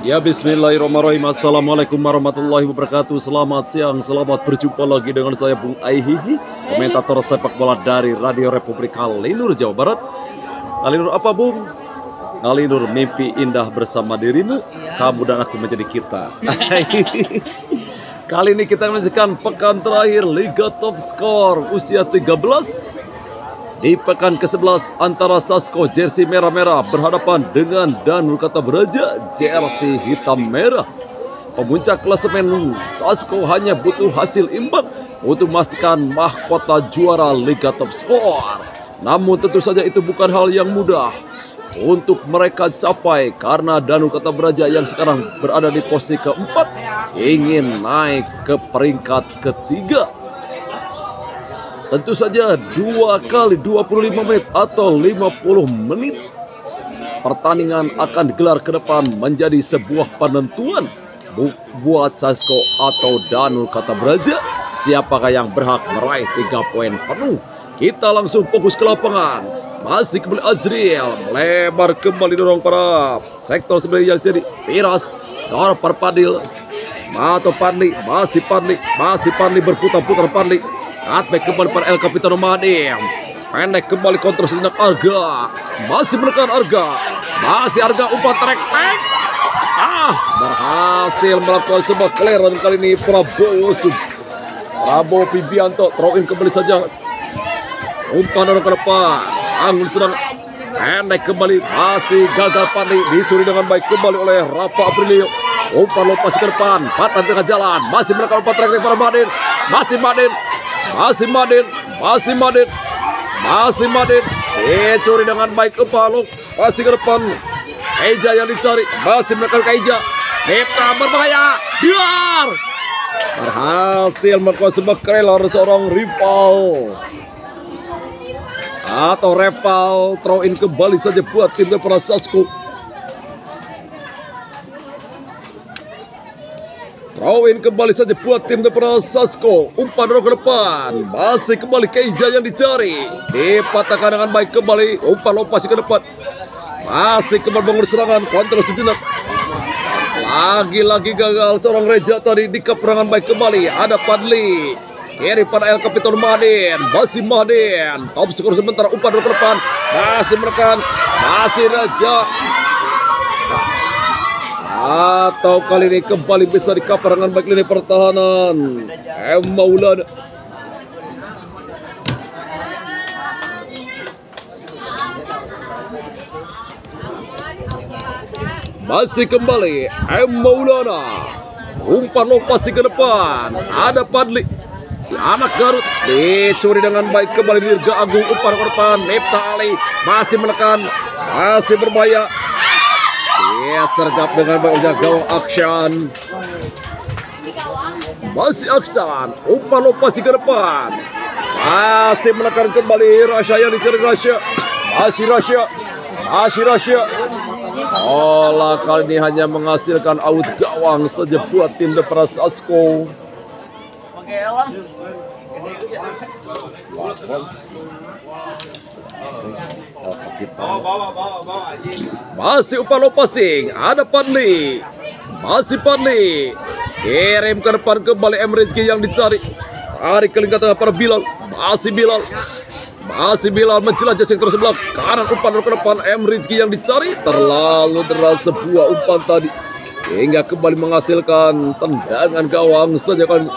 Ya bismillahirrahmanirrahim. Assalamualaikum warahmatullahi wabarakatuh. Selamat siang, selamat berjumpa lagi dengan saya Bung Aihihi, komentator sepak bola dari Radio Republik Kalinur Jawa Barat. Kalinur apa Bung? Kalinur mimpi indah bersama dirimu, kamu dan aku menjadi kita. Kali ini kita menyaksikan pekan terakhir Liga Top Skor usia 13. Di pekan ke-11 antara Sasko jersey merah-merah berhadapan dengan Danur Kata Braja jersey hitam merah. Pemuncak klasemen Sasko hanya butuh hasil imbang untuk memastikan mahkota juara Liga Top Skor. Namun tentu saja itu bukan hal yang mudah untuk mereka capai karena Danur Kata Braja yang sekarang berada di posisi keempat ingin naik ke peringkat ketiga. Tentu saja 2 kali 25 menit atau 50 menit pertandingan akan digelar ke depan menjadi sebuah penentuan buat Sasko atau Danur Kata Braja. Siapakah yang berhak meraih 3 poin penuh? Kita langsung fokus ke lapangan. Masih kembali Azriel melebar kembali dorong para sektor sebenarnya yang jadi Firas dorong para Padil atau Padli, masih Padli berputar-putar Padli. Cutback kembali pada El Capitano Madem. Pendek kembali kontrol sejenak Arga. Masih menekan Arga. Masih Arga umpan trek-trek. Berhasil melakukan sebuah clearance kali ini Prabowo Pibianto throw in kembali saja. Umpan dorong ke depan. Anggun sedang pendek kembali. Masih gagal Padli. Dicuri dengan baik kembali oleh Rafa Aprilio. Umpan lopas ke depan. Patan tengah jalan. Masih menekan umpan trek-trek para Madin. Masih Madin. Dicuri dengan baik kepalung. Masih ke depan. Kaija yang dicari. Masih menekan Kaija. Nipta berbahaya. Biar. Berhasil melakukan sebuah kerelar seorang rival. Atau rival. Throw in kembali saja buat tim daripada Sasko. Throw in kembali saja buat tim daripada Sasko. Umpan dorong ke depan. Masih kembali Keija yang dicari. Dipatahkan dengan baik kembali. Umpan lompasi ke depan. Masih kembali bangun serangan. Kontrol sejenak. Lagi-lagi gagal seorang Reja tadi. Di keperangan baik kembali. Ada Padli. Kiri pada El Capitano Madin. Masih Madin. Top skor sementara. Umpan dorong ke depan. Masih menekan. Masih Reja. Atau kali ini kembali bisa di kaparangan baik lini pertahanan Maulana. Masih kembali Maulana. Umpan lompasi ke depan. Ada Padli. Si anak Garut dicuri dengan baik kembali Dirga Agung. Umpan ke depan. Nipta Ali masih menekan. Masih berbahaya. Sergap dengan baik gawang Aksan. Masih Aksan. Umpan lompasi ke depan. Masih menekan kembali Rasya yang dicari Rasya. Masih Rasya. Olah kali ini hanya menghasilkan out gawang saja buat tim daripada Sasko. Masih umpan lompasing. Ada Padli. Masih Padli. Kirim ke depan kembali Rizky yang dicari. Tarik ke lingkar tengah para Bilal. Masih Bilal menjelajah sektor sebelah kanan. Umpan ke depan Rizky yang dicari. Terlalu deras sebuah umpan tadi hingga kembali menghasilkan tendangan gawang saja kan.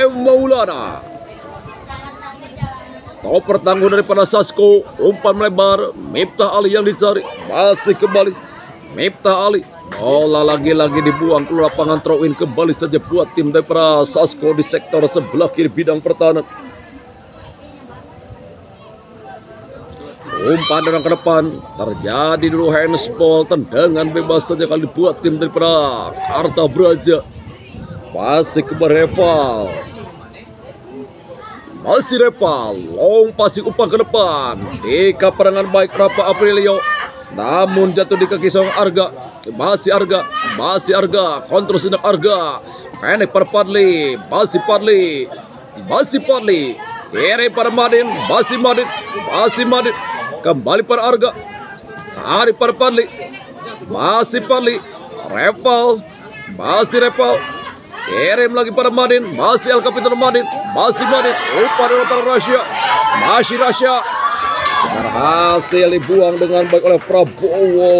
Maulana. Stopper tangguh daripada Sasko. Umpan melebar. Miftah Ali yang dicari. Masih kembali Miftah Ali. Bola lagi-lagi dibuang ke lapangan. Throw in kembali saja buat tim daripada Sasko di sektor sebelah kiri bidang pertahanan. Umpan dorong ke depan. Terjadi dulu handsball. Tendangan bebas saja kali buat tim daripada Kata Braja. Masih ke rival. Long passing umpan ke depan. Di kaparangan baik Rafa Aprilio. Namun jatuh di kaki seorang Arga. Masih Arga. Kontrol sedang Arga. Pendek pada Padli. Masih Padli. Kiri pada Madin. Masih Madin. Kembali para Arga. Hari para Padli. Masih Padli. Reval. Masih Reval. Kirim lagi pada Madin. Masih El Capitan Madin. Masih Madin. Umpan para Rasya. Masih Rasya. Berhasil dibuang dengan baik oleh Prabowo.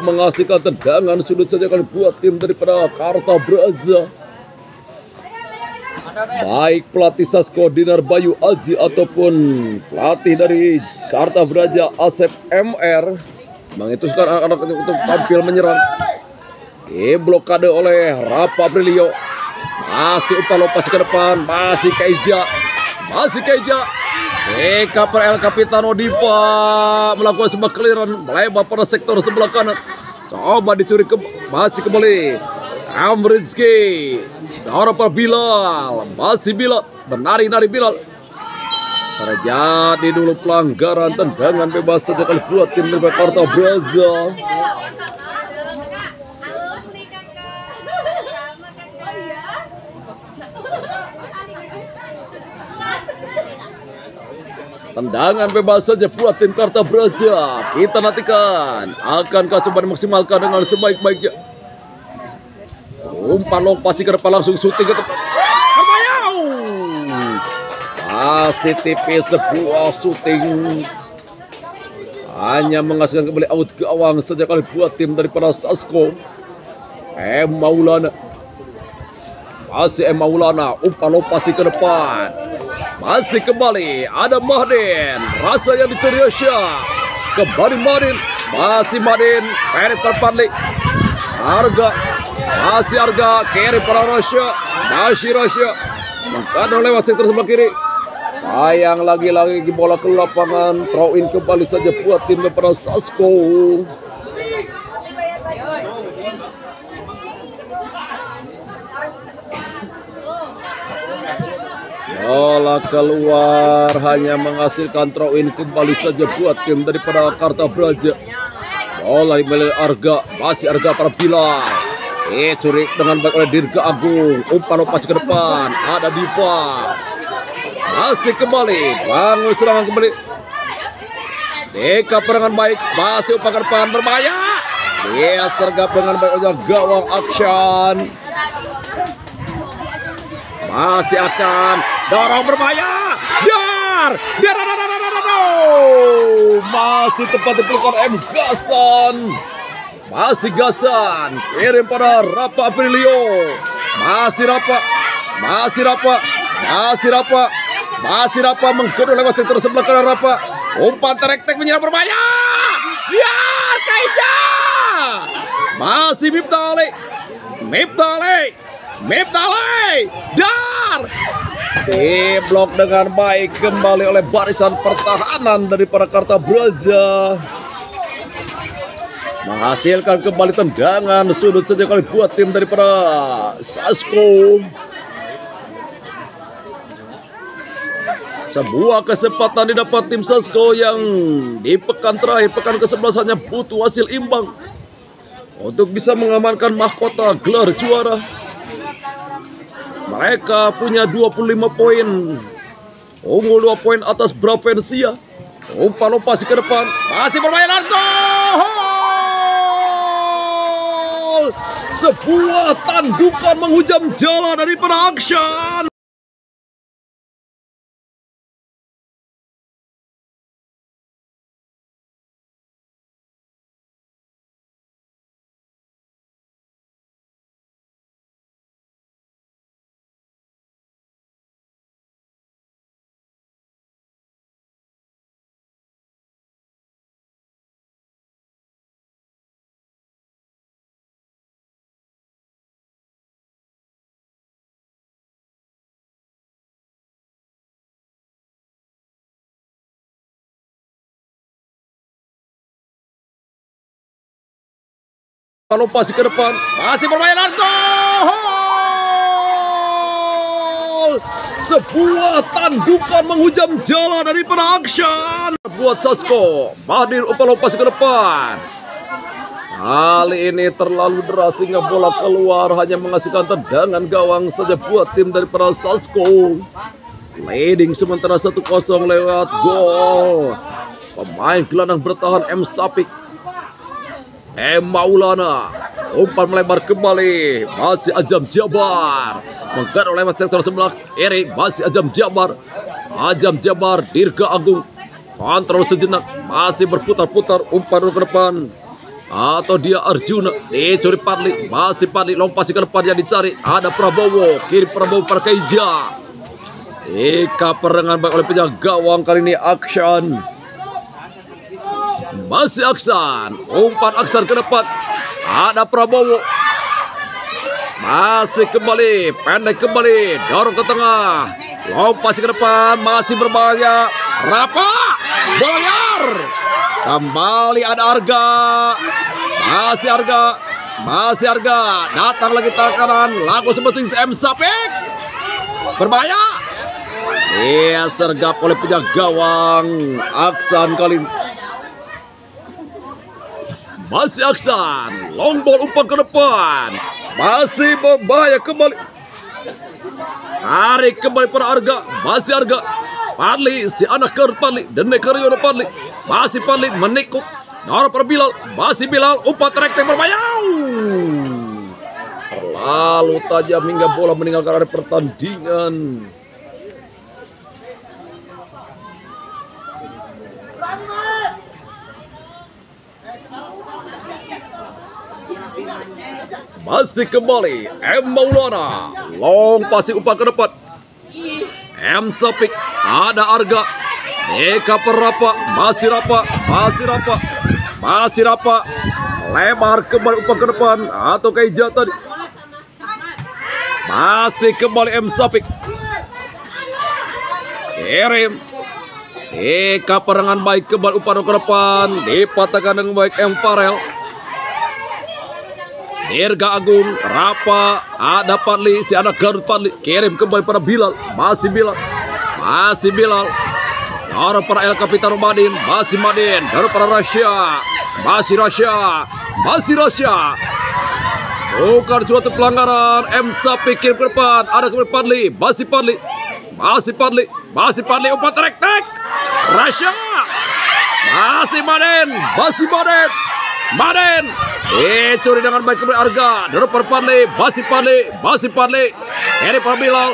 Menghasilkan tendangan sudut saja kali buat tim daripada Karta Braza. Baik pelatih Sasko Dinar Bayu Aji ataupun pelatih dari Karta Braja Asep MR mengituskan anak-anak untuk tampil menyerang. Diblokade oleh Rapa Brilio. Masih umpan lopas ke depan. Masih Keija. Masih Keija. Kaper El Capitano Diva melakukan sebuah clearance melebar pada sektor sebelah kanan. Coba dicuri masih kembali Amrizki. Para Bilal. Masih Bilal. Menari-nari Bilal. Terjadi dulu pelanggaran tendangan bebas saja kali buat tim dari Karta Braza. Tendangan bebas saja buat tim Karta Braja. Kita nantikan. Akankah coba dimaksimalkan dengan sebaik-baiknya. Umpan lompasi ke depan langsung syuting ke depan. Masih tipis sebuah syuting. Hanya menghasilkan kembali out ke awang saja kali buat tim daripada Sasko. Maulana. Masih Maulana. Umpan lompasi ke depan. Masih kembali ada Mahdin. Rasanya dicuri Syah. Kembali Mahdin. Masih Mahdin. Peri Padli. Arga. Masih Arga. Kiri para Rasya. Masih Rasya. Mengkadang lewat sektor sebelah kiri. Sayang lagi-lagi bola ke lapangan. Throw in kembali saja buat tim daripada Sasko. Bola keluar, hanya menghasilkan throw in kembali saja buat tim daripada Karta Braja. Bola dimiliki Arga, masih Arga para Bilal. Curi dengan baik oleh Dirga Agung. Umpan lompasi ke depan, ada Diva. Masih kembali, bangun serangan kembali. Deka perangan baik, masih umpan ke depan, berbahaya. Dia sergap dengan baik oleh gawang Aksan. Masih Aksan, dorong berbahaya. Masih tepat dipelukan M. Gasan. Masih Gasan, kirim pada Rapa Aprilio. Masih Rapa. Masih Rapa. Masih Rapa. Masih Rapa menggodok lewat sektor sebelah kanan Rapa. Umpan terek-tek menyerang berbahaya. Keija. Masih Miftali. Dar. Diblok dengan baik kembali oleh barisan pertahanan dari para Karta Braja. Menghasilkan kembali tendangan sudut saja kali buat tim daripada Sasko. Sebuah kesempatan didapat tim Sasko yang di pekan terakhir, pekan ke-11 hanya butuh hasil imbang untuk bisa mengamankan mahkota gelar juara. Mereka punya 25 poin. Unggul 2 poin atas Bravencia. Umpan lompasi ke depan. Masih bermain gol. Sebuah tandukan menghujam jala dari Aksan. Lompasi ke depan, masih bermain gol. Sebuah tandukan menghujam jala dari Aksan buat Sasko. Mahdin umpan lompasi ke depan. Kali ini terlalu deras sehingga bola keluar, hanya menghasilkan tendangan gawang saja buat tim dari Sasko. Leading sementara 1-0 lewat gol Pemain gelandang bertahan M. Sapik. M. Maulana. Umpan melebar kembali. Masih Ajam Jabar. Menggaruk lewat sektor sebelah kiri. Masih Ajam Jabar. Ajam Jabar. Dirga Agung. Kontrol sejenak. Masih berputar-putar. Umpan ke depan. Atau dia Arjuna. Dicuri Padli. Masih Padli. Lompasi ke depan yang dicari. Ada Prabowo. Kiri Prabowo Parkeja. Eka perengan baik oleh penjaga gawang kali ini Aksan. Masih Aksan. Umpan Aksan ke depan. Ada Prabowo. Masih kembali. Pendek kembali. Dorong ke tengah. Lompasi ke depan. Masih berbahaya. Rapa. Boyar. Kembali ada Arga. Masih Arga. Masih Arga. Datang lagi tangan kanan. Laku seperti M. Sapik. Berbahaya. Iya, sergap oleh penjaga gawang Aksan kali ini. Masih Aksan. Long ball umpan ke depan. Masih berbahaya kembali. Tarik kembali para Arga. Masih Arga. Padli, si anak Ker Padli, Dene Karyono Padli, masih Padli menikuk, Nora per Bilal, masih Bilal, umpan trek berbahaya. Lalu tajam hingga bola meninggalkan area pertandingan. Masih kembali M. Maulana, long passing umpan ke depan. M. Sapik, ada Arga, Eka Perapa, masih Rapa, masih Rapa, masih Rapa, lebar kembali umpan ke depan, atau Keija tadi, masih kembali M. Sapik, kirim, Eka perangan baik kembali umpan ke depan, dipatahkan dengan baik M. Farel. Dirga Agung, Rapa, ada Padli, si anak Garut Padli, kirim kembali pada Bilal, masih Bilal, masih Bilal, Nara para El Capitano Madin, masih Madin, Nara para Rasya, masih Rasya, masih Rasya, bukan suatu pelanggaran, M. Sapik kirim ke depan, ada kembali Padli, masih Padli, masih Padli, masih Padli, umpan trek, Rasya, masih Madin, masih Madin, Madin, curi dengan baik kembali Arga, dorong per Padli, masih Padli, masih Padli, ini para Bilal,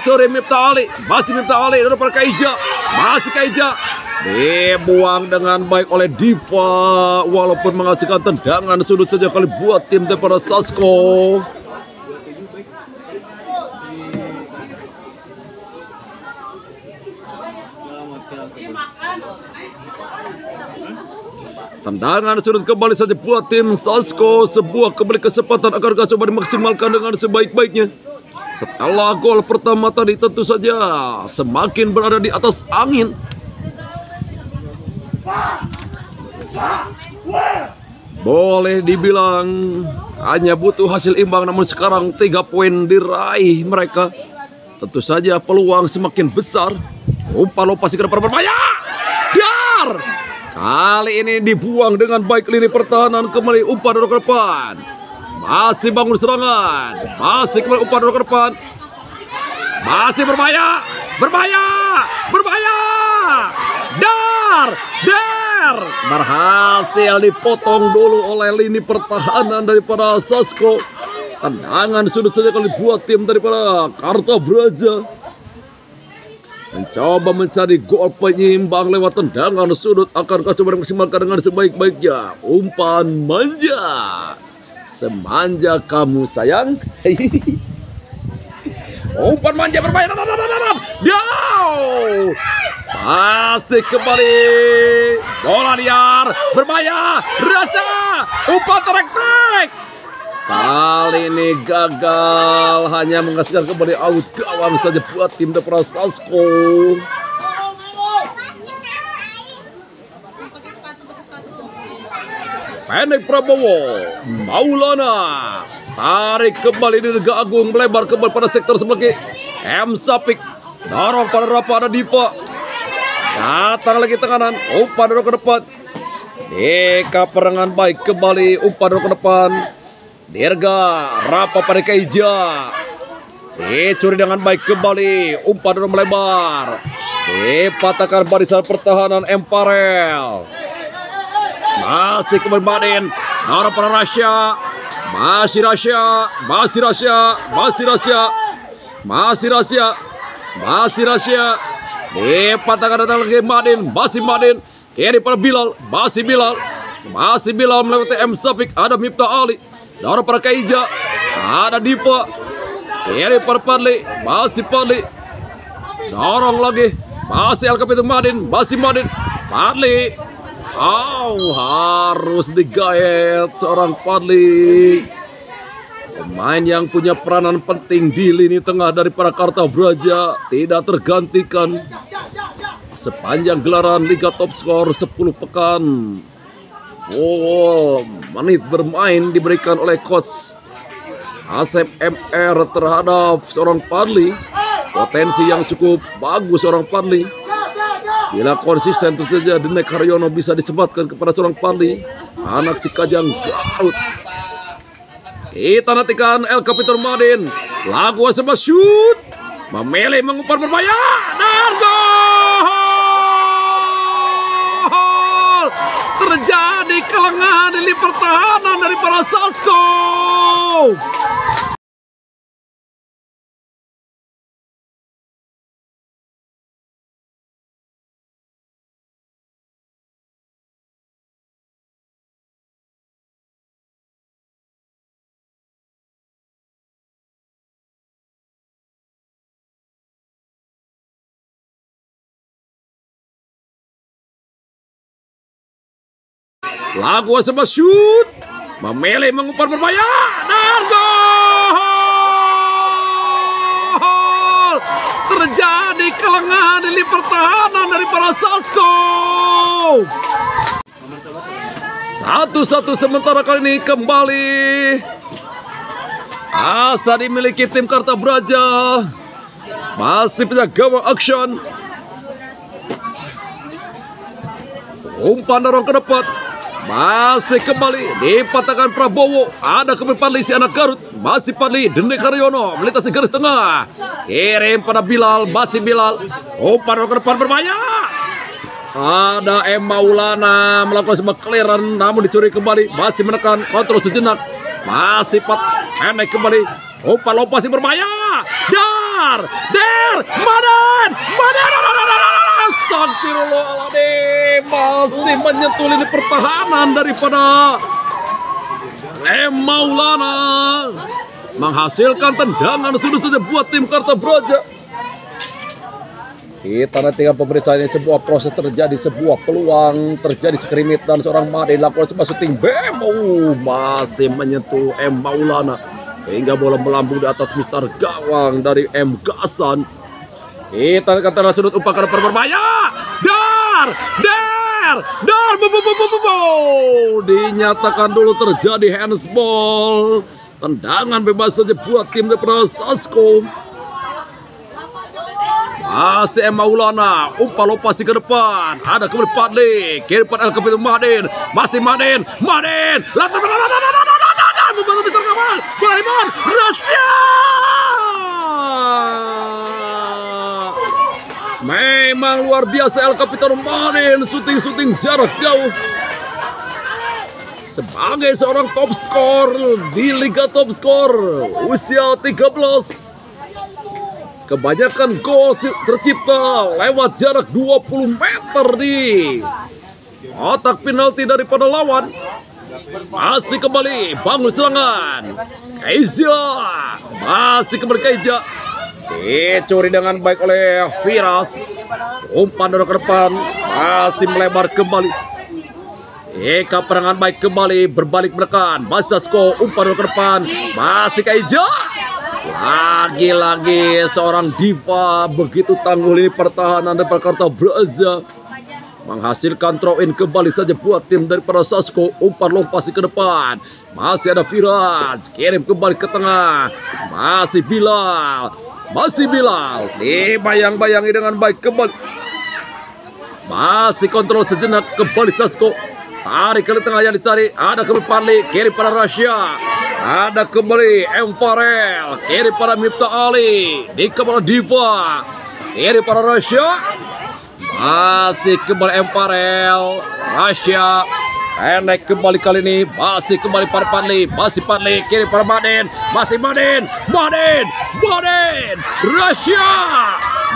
curi Miftah Ali, masih Miftah Ali, dorong per Keija, masih Keija, dibuang dengan baik oleh Diva, walaupun menghasilkan tendangan sudut saja kali buat tim daripada Sasko. Tendangan sudut kembali saja buat tim Sasko. Sebuah kembali kesempatan agar coba dimaksimalkan dengan sebaik-baiknya. Setelah gol pertama tadi tentu saja semakin berada di atas angin. Boleh dibilang hanya butuh hasil imbang, namun sekarang 3 poin diraih mereka. Tentu saja peluang semakin besar. Umpan lopasi ke depan berbahaya. Dar! Kali ini dibuang dengan baik lini pertahanan, kembali umpan dorong ke depan. Masih bangun serangan. Masih kembali umpan dorong ke depan. Masih berbahaya. Berbahaya. Berbahaya. Dar. Dar. Berhasil dipotong dulu oleh lini pertahanan daripada Sasko. Tendangan sudut saja kali buat tim daripada Kartabraja. Mencoba mencari gol penyeimbang lewat tendangan sudut, akankah coba maksimalkan dengan sebaik-baiknya. Umpan manja, semanja kamu sayang. Umpan manja berbahaya. Down. Masih kembali. Bola liar berbahaya. Rasa umpan trek. Kali ini gagal, hanya menghasilkan kembali out gawang saja buat tim daripada Sasko. Pendek Prabowo, Maulana, tarik kembali di Dirga Agung, melebar kembali pada sektor sebelah kiri. M. Sapik, dorong pada Rapa, ada Diva. Datang lagi tenganan, umpan dorong ke depan. Eka perangan baik kembali, umpan dorong ke depan. Dirga, Rapa pada Keija. Dicuri dengan baik kembali. Umpan dorong melebar. Dipatahkan barisan pertahanan M. Farel. Masih kembali Madin. Dorong para Rasya. Masih Rasya. Masih Rasya. Masih Rasya. Masih Rasya. Masih Rasya. Dipatahkan datang lagi Madin. Masih Madin. Kiri para Bilal. Masih Bilal. Masih Bilal melewati M. Safik. Ada Miftah Ali. Dorong para Kaija. Ada Diva. Kiri para Padli. Masih Padli. Dorong lagi. Masih Al-Kapiten Madin. Masih Madin. Padli. Harus digayet seorang Padli. Pemain yang punya peranan penting di lini tengah dari para Kartabraja tidak tergantikan sepanjang gelaran Liga Top Skor 10 pekan. Menit bermain diberikan oleh coach Asep MR terhadap seorang Padli. Potensi yang cukup bagus seorang Padli. Bila konsisten tentu saja Denek Haryono bisa disematkan kepada seorang Padli, anak Cikajang Garut. Kita nantikan El Kapiten Madin. Lagu Asema shoot. Memilih mengumpan berbahaya. Dan gol! Terjadi kelengahan di pertahanan dari para Sasko. Lagu Asema shoot. Memilih mengumpan berbahaya. Dan gol! Terjadi kelengahan di pertahanan dari para Sasko. 1-1 sementara kali ini kembali. Asa dimiliki tim Kartabraja. Masih punya gawang action. Umpan dorong ke depan. Masih kembali dipatahkan Prabowo. Ada kembali Padli si anak Garut. Masih Padli. Denek Haryono melintasi garis tengah. Kirim pada Bilal. Masih Bilal. Umpan dorong ke depan berbahaya. Ada M. Maulana melakukan sebuah clearance namun dicuri kembali. Masih menekan kontrol sejenak. Masih pendek kembali. Umpan lopasi berbahaya. Der Madan. Astagfirullahaladzim. Masih menyentuh lini pertahanan daripada M. Maulana. Menghasilkan tendangan sudut saja buat tim Kartabraja. Kita nantikan pemeriksaan ini. Sebuah proses terjadi, sebuah peluang terjadi skrimit dan seorang Madin lakukan sebuah syuting BEM. Masih menyentuh M. Maulana sehingga bola melambung di atas mister gawang dari M. Gasan. Kita katakan sudut umpan ke depan berbahaya. Dinyatakan dulu terjadi handsball. Tendangan bebas saja buat tim daripada Sasko. Masih M. Maulana. Umpan lopasi ke depan. Ada kembali Padli. Kiri pada El Kapiten Madin. Masih Madin. Membantu Mister Kamal. Beriman. Rasya. Memang luar biasa El Kapiten Madin. Syuting jarak jauh. Sebagai seorang top skor di Liga Top Skor usia 13. Kebanyakan gol tercipta lewat jarak 20 meter di kotak penalti daripada lawan. Masih kembali bangun serangan. Kaija. Masih kembali Kaija. Dicuri dengan baik oleh Firas. Umpan dorong ke depan. Masih melebar kembali. Eka perangan baik kembali. Berbalik menekan. Basasko. Umpan dorong ke depan. Masih Kaija. Lagi-lagi seorang diva begitu tangguh lini pertahanan daripada Kartabraja. Menghasilkan throw in kembali saja buat tim daripada Sasko. Umpan lompasi ke depan. Masih ada Firaj. Kirim kembali ke tengah. Masih Bilal. Dibayang-bayangi dengan baik kembali. Masih kontrol sejenak kembali Sasko. Tarik ke tengah yang dicari. Ada kembali Padli. Kirim pada Rasya. Ada kembali M. Farel, kiri pada Miftah Ali, di kepala Diva, kiri pada Rasya, masih kembali M. Farel, Rasya, pendek kembali kali ini, masih kembali pada Padli, masih Padli, kiri pada Maden, masih Maden, Rasya,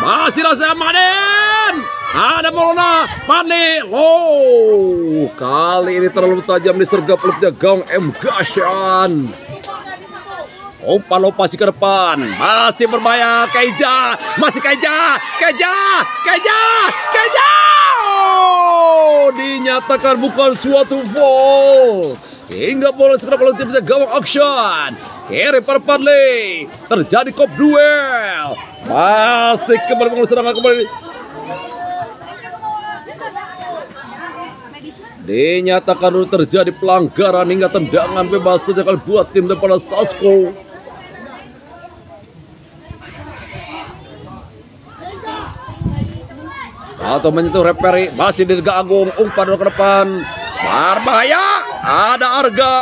masih Rasya Maden. Ada Maulana Padli, low, kali ini terlalu tajam disergap oleh gawang M. Gashan. Umpan lopasi ke depan, masih berbahaya, Keja, masih Keja. Oh, dinyatakan bukan suatu foul. Hingga bola segera oleh tim gawang Action. Kiri pada Padli, terjadi kop duel. Masih kembali mengurus serangan kembali. Dinyatakan dulu terjadi pelanggaran hingga tendangan bebas saja kali buat tim daripada Sasko. Atau menyentuh reperi, masih Dirga Agung, umpan ke depan, berbahaya, ada Arga,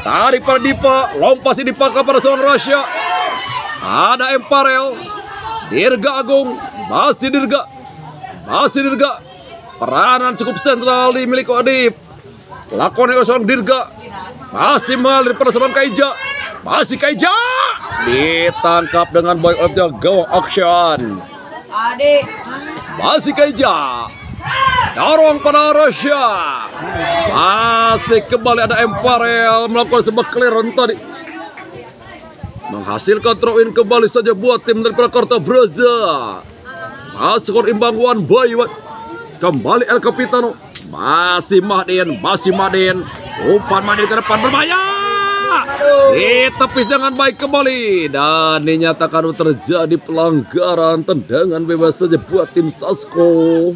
tarik pada Diva, lompasi dipakai pada seorang Rasya, ada M. Farel, Dirga Agung, masih Dirga, peranan cukup sentral dimiliki Adip, lakonnya seorang Dirga, masih melalui pada seorang Keja, masih Keja, ditangkap dengan baik oleh gawang Action. Masih Keja, dorong pada Rasya, masih kembali ada M. Farel melakukan sebuah clearance tadi, menghasilkan throw in kembali saja buat tim dari Karta Braja. Skor imbang 1-1. Kembali El Capitano, masih Maden, umpan Maden ke depan berbahaya, ditepis dengan baik kembali dan dinyatakan terjadi pelanggaran, tendangan bebas saja buat tim Sasko.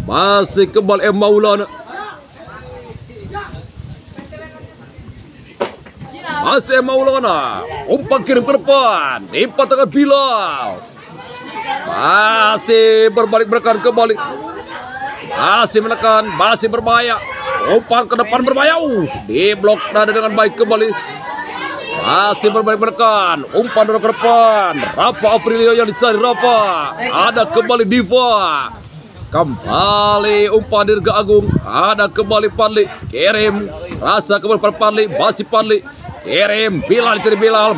Masih kembali M. Maulana, masih Maulana, umpan kirim ke depan, dipatahkan Bilal, masih berbalik menekan kembali, masih menekan, masih berbahaya, umpan ke depan berbahaya, diblok nada dengan baik kembali, masih berbalik menekan, umpan dorong ke depan, Rafa Aprilio yang dicari Rafa, ada kembali Diva, kembali umpan Dirga Agung, ada kembali Padli, kirim, rasa kembali pada Padli, masih Padli, kirim, Bilal dicari Bilal,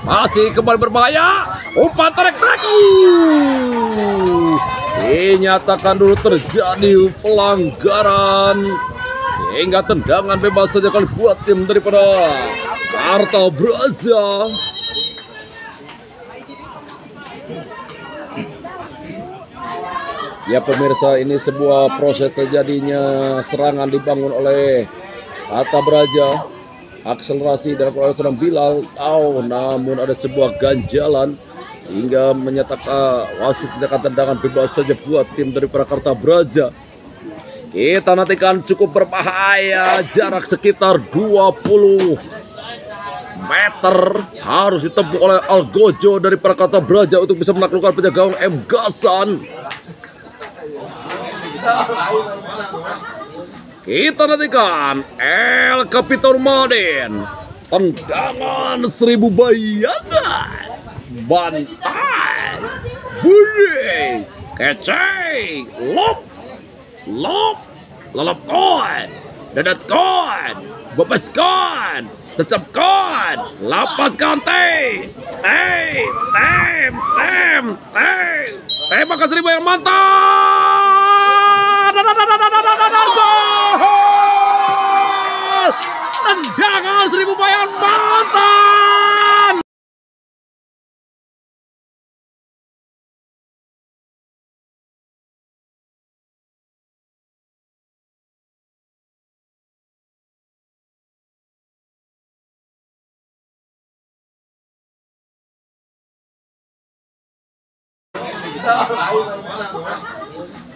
masih kembali berbahaya, umpan tarik, dinyatakan dulu terjadi pelanggaran hingga tendangan bebas saja kali buat tim daripada Karta Braja. Ya pemirsa, ini sebuah proses terjadinya serangan dibangun oleh Karta Braja. Akselerasi dalam seorang Bilal, namun ada sebuah ganjalan hingga menyatakan wasit tindakan tendangan bebas saja buat tim dari Karta Braja. Kita nantikan cukup berbahaya, jarak sekitar 20 meter harus ditempuh oleh Algojo dari Karta Braja untuk bisa menaklukkan penjaga gawang M. Gashan. Kita nantikan El Capitano Maden, tendangan 1000 bayangan, bantai, bunyi, kece, lelapkan, dadatkan, bebaskan, cecapkan, lapaskan, tembakkan 1000 yang mantap. Gol! Tendangan 1000 bayangan mantan.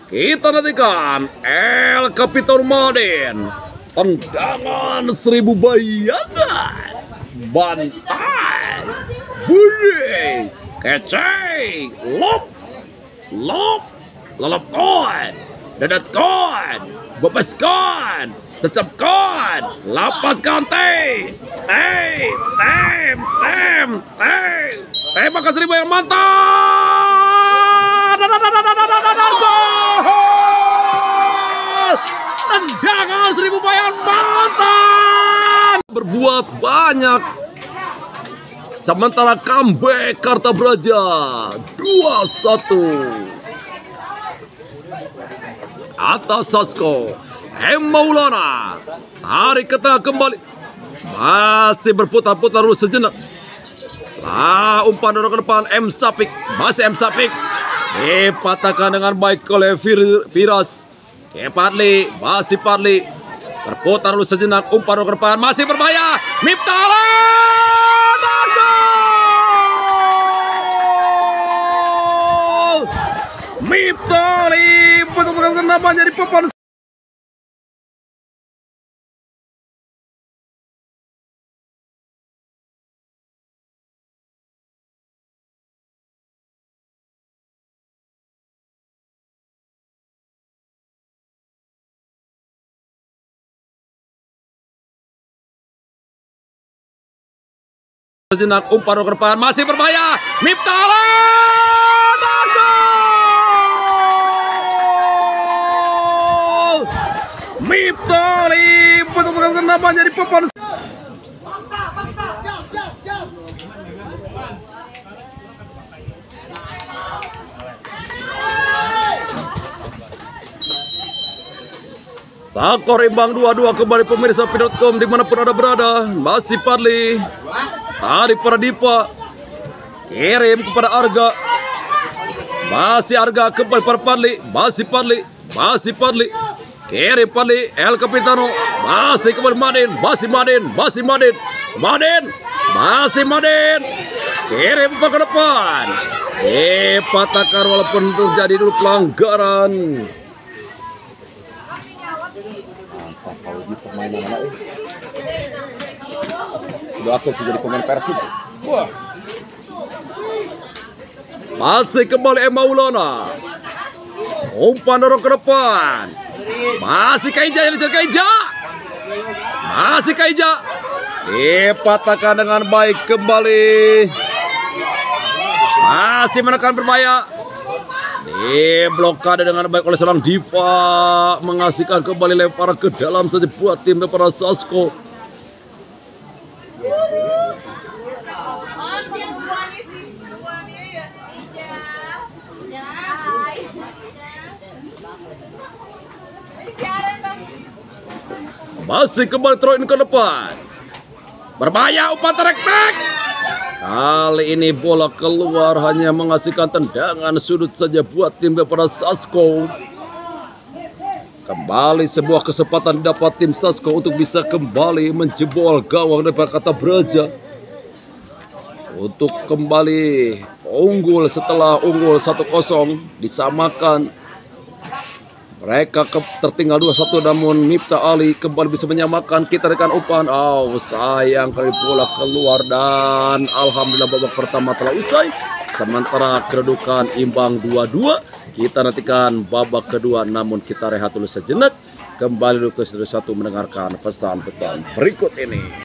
Kita nantikan El Capitano Maden, tendangan 1000 bayangan, bantai, bunyi, kece, lelapkan, Dadadkon, bebeskon, cecapkon, lapaskan teh. Tembak ke 1000 yang mantap. Gol! Tendangan 1000 yang mantap. Berbuat banyak. Sementara comeback Kartabraja 2-1 atas Sasko. Maulana tarik ke tengah kembali, masih berputar-putar dulu sejenak. Umpan dorong ke depan Sapik, masih Sapik dipatahkan dengan baik oleh Firas. Padli, masih Padli berputar dulu sejenak, umpan dorong ke depan, masih berbahaya. Miftah Miftali betul-betul namanya di papan sejenak, umpan ke depan, masih berbahaya. Miftah Miftali betul-betul namanya di papan. Skor imbang 2-2 kembali pemirsa Pin.com dimanapun Anda berada. Masih Padli, tarik pada Dipa, kirim kepada Arga, masih Arga kembali pada Padli, masih Padli, kirim Padli, El Capitano, masih kembali Madin, masih Madin, kirim ke depan, dipatahkan walaupun terjadi dulu pelanggaran. Mantap kalau di permainan anak ini. Udah aku sih jadi pemain Persib. Wah. Masih kembali Maulana. Umpan dorong ke depan. Masih Kaija yang dikejar Kaija. Masih Kaija. Dipatahkan dengan baik kembali. Masih menekan berbahaya. Blokade dengan baik oleh seorang Diva, mengasihkan kembali lemparan ke dalam saja buat tim para Sasko. Masih kembali throw in ke depan. Berbahaya, umpan terek-terek. Kali ini bola keluar, hanya mengasihkan tendangan sudut saja buat tim para Sasko. Kembali sebuah kesempatan dapat tim Sasko untuk bisa kembali menjebol gawang dari Kartabraja. Untuk kembali unggul setelah unggul 1-0 disamakan. Mereka tertinggal 2-1 namun Miftah Ali kembali bisa menyamakan. Kita rekan umpan. Sayang kali bola keluar dan alhamdulillah babak pertama telah usai. Sementara kedudukan imbang 2-2. Kita nantikan babak kedua namun kita rehat dulu sejenak. Kembali dulu ke studio 1 mendengarkan pesan-pesan berikut ini.